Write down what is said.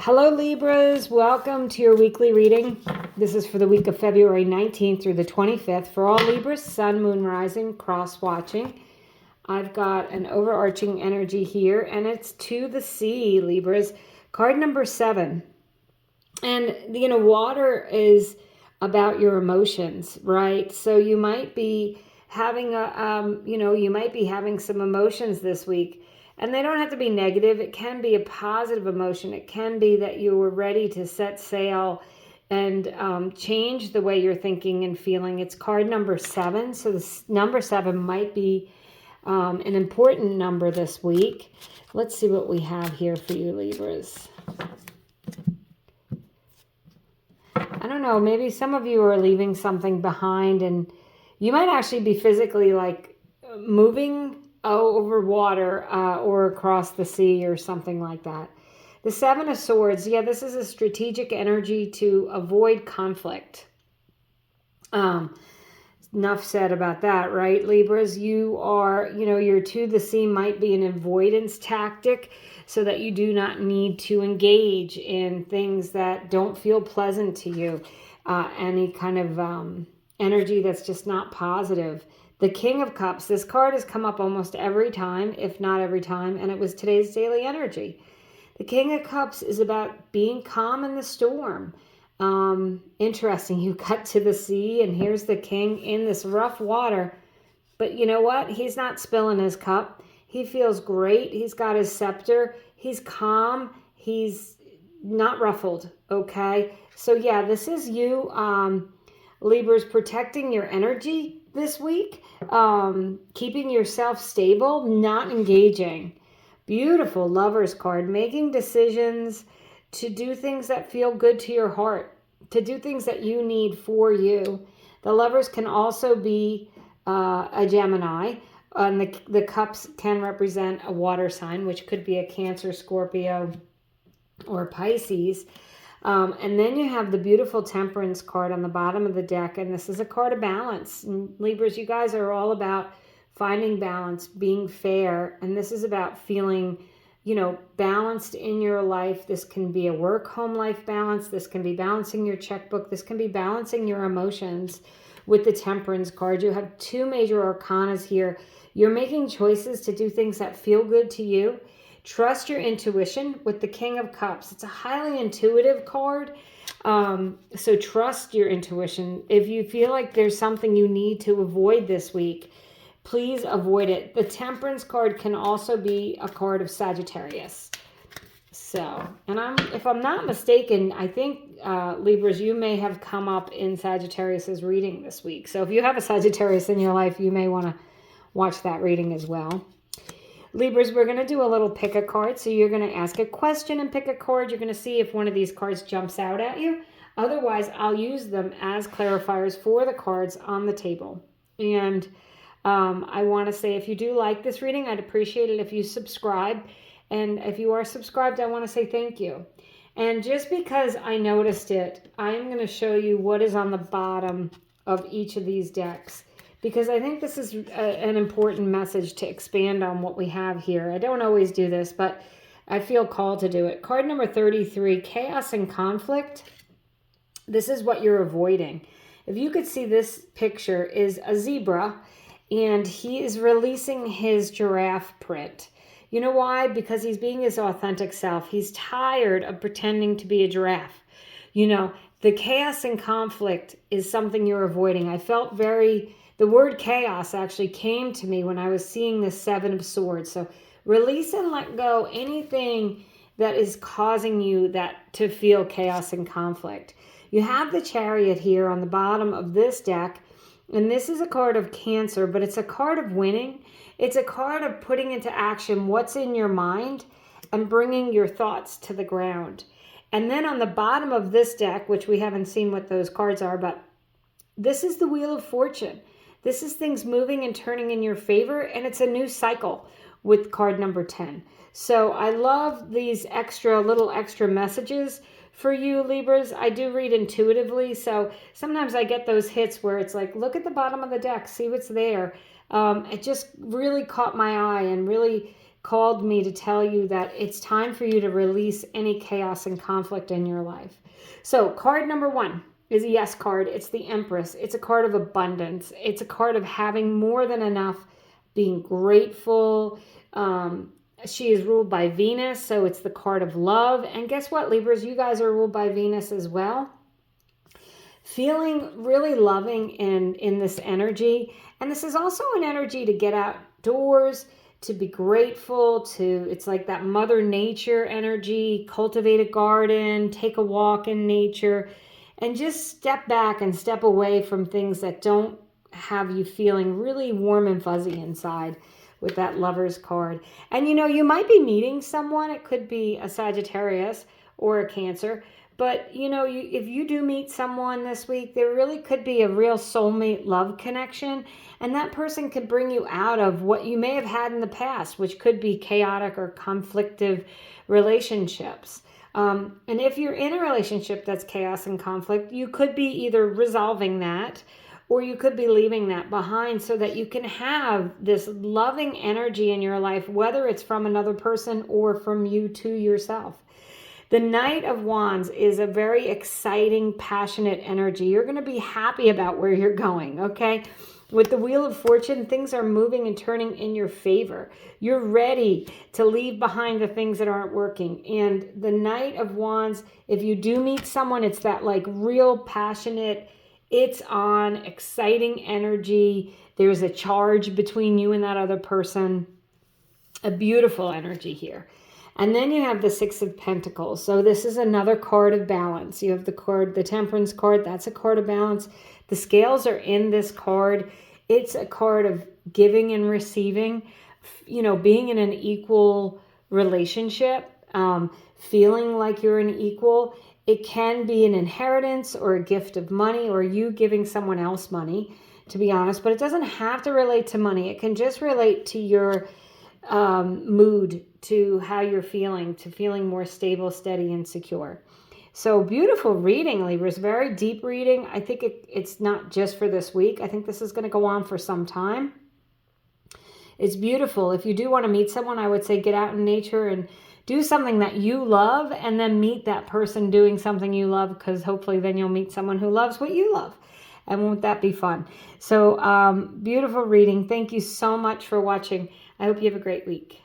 Hello Libras, welcome to your weekly reading. This is for the week of February 19th through the 25th. For all Libras, Sun, Moon, Rising, cross watching. I've got an overarching energy here, and it's to the sea, Libras. Card number 7. And, water is about your emotions, right? So you might be having you might be having some emotions this week. And they don't have to be negative. It can be a positive emotion. It can be that you were ready to set sail and change the way you're thinking and feeling. It's card number 7. So this number 7 might be an important number this week. Let's see what we have here for you, Libras. I don't know. Maybe some of you are leaving something behind, and you might actually be physically moving over water or across the sea or something like that. The 7 of Swords, this is a strategic energy to avoid conflict. Enough said about that, right, Libras? You are, your to the sea might be an avoidance tactic so that you do not need to engage in things that don't feel pleasant to you. Any kind of energy that's just not positive. The King of Cups, this card has come up almost every time, if not every time, and it was today's daily energy. The King of Cups is about being calm in the storm. Interesting, you cut to the sea, and here's the king in this rough water. But you know what? He's not spilling his cup. He feels great. He's got his scepter. He's calm. He's not ruffled, okay? So this is you, Libras, protecting your energy this week, keeping yourself stable, not engaging. Beautiful Lovers card, making decisions to do things that feel good to your heart, to do things that you need for you. The Lovers can also be a Gemini, and the cups can represent a water sign, which could be a Cancer, Scorpio, or Pisces. And then you have the beautiful Temperance card on the bottom of the deck, and this is a card of balance. And Libras, you guys are all about finding balance, being fair, and this is about feeling, balanced in your life. This can be a work-home life balance. This can be balancing your checkbook. This can be balancing your emotions with the Temperance card. You have 2 major arcanas here. You're making choices to do things that feel good to you. Trust your intuition with the King of Cups. It's a highly intuitive card. So trust your intuition. If you feel like there's something you need to avoid this week, please avoid it. The Temperance card can also be a card of Sagittarius. So, and if I'm not mistaken, I think, Libras, you may have come up in Sagittarius's reading this week. So if you have a Sagittarius in your life, you may want to watch that reading as well. Libras, we're going to do a little pick a card. So you're going to ask a question and pick a card. You're going to see if one of these cards jumps out at you. Otherwise, I'll use them as clarifiers for the cards on the table. And I want to say, if you do like this reading, I'd appreciate it if you subscribe. And if you are subscribed, I want to say thank you. And just because I noticed it, I'm going to show you what is on the bottom of each of these decks, because I think this is an important message to expand on what we have here. I don't always do this, but I feel called to do it. Card number 33, Chaos and Conflict. This is what you're avoiding. If you could see, this picture is a zebra, and he is releasing his giraffe print. You know why? Because he's being his authentic self. He's tired of pretending to be a giraffe. The chaos and conflict is something you're avoiding. I felt the word chaos actually came to me when I was seeing the 7 of Swords. So release and let go anything that is causing you to feel chaos and conflict. You have the Chariot here on the bottom of this deck. And this is a card of Cancer, but it's a card of winning. It's a card of putting into action what's in your mind and bringing your thoughts to the ground. And then on the bottom of this deck, which we haven't seen what those cards are, but this is the Wheel of Fortune. This is things moving and turning in your favor, and it's a new cycle with card number 10. So I love these little extra messages for you, Libras. I do read intuitively, so sometimes I get those hits where it's like, look at the bottom of the deck, see what's there. It just really caught my eye and really called me to tell you that it's time for you to release any chaos and conflict in your life. So card number 1 is a yes card. It's the Empress. It's a card of abundance. It's a card of having more than enough, being grateful. She is ruled by Venus, so it's the card of love. And guess what, Libras? You guys are ruled by Venus as well. Feeling really loving in this energy. And this is also an energy to get outdoors, to be grateful, it's like that Mother Nature energy, cultivate a garden, take a walk in nature, and just step back and step away from things that don't have you feeling really warm and fuzzy inside with that Lover's card. And you might be meeting someone. It could be a Sagittarius or a Cancer. But, if you do meet someone this week, there really could be a real soulmate love connection. And that person could bring you out of what you may have had in the past, which could be chaotic or conflictive relationships. And if you're in a relationship that's chaos and conflict, you could be either resolving that or you could be leaving that behind so that you can have this loving energy in your life, whether it's from another person or from you to yourself. The Knight of Wands is a very exciting, passionate energy. You're going to be happy about where you're going, okay? With the Wheel of Fortune, things are moving and turning in your favor. You're ready to leave behind the things that aren't working. And the Knight of Wands, if you do meet someone, it's that like real passionate, it's on, exciting energy. There's a charge between you and that other person. A beautiful energy here. And then you have the Six of Pentacles. So this is another card of balance. You have the Temperance card. That's a card of balance. The scales are in this card. It's a card of giving and receiving, being in an equal relationship, feeling like you're an equal. It can be an inheritance or a gift of money or you giving someone else money, to be honest. But it doesn't have to relate to money. It can just relate to your mood, to how you're feeling, to feeling more stable, steady, and secure. So beautiful reading, Libras. Very deep reading. I think it's not just for this week. I think this is going to go on for some time. It's beautiful. If you do want to meet someone, I would say get out in nature and do something that you love and then meet that person doing something you love, because hopefully then you'll meet someone who loves what you love. And won't that be fun? So beautiful reading. Thank you so much for watching. I hope you have a great week.